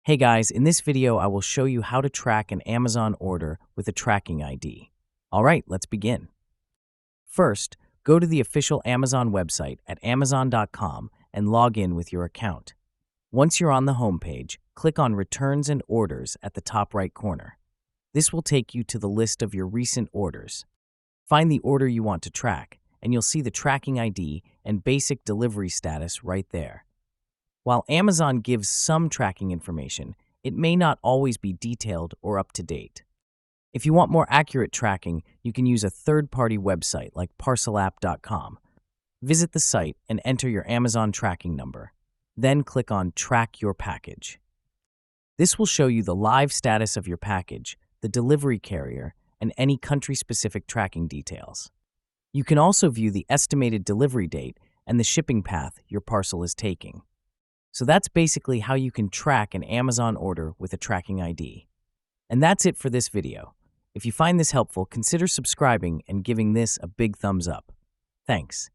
Hey guys, in this video I will show you how to track an Amazon order with a tracking ID. Alright, let's begin. First, go to the official Amazon website at amazon.com and log in with your account. Once you're on the homepage, click on Returns and Orders at the top right corner. This will take you to the list of your recent orders. Find the order you want to track, and you'll see the tracking ID and basic delivery status right there. While Amazon gives some tracking information, it may not always be detailed or up to date. If you want more accurate tracking, you can use a third-party website like parcelapp.com. Visit the site and enter your Amazon tracking number. Then click on Track Your Package. This will show you the live status of your package, the delivery carrier, and any country-specific tracking details. You can also view the estimated delivery date and the shipping path your parcel is taking. So that's basically how you can track an Amazon order with a tracking ID. And that's it for this video. If you find this helpful, consider subscribing and giving this a big thumbs up. Thanks.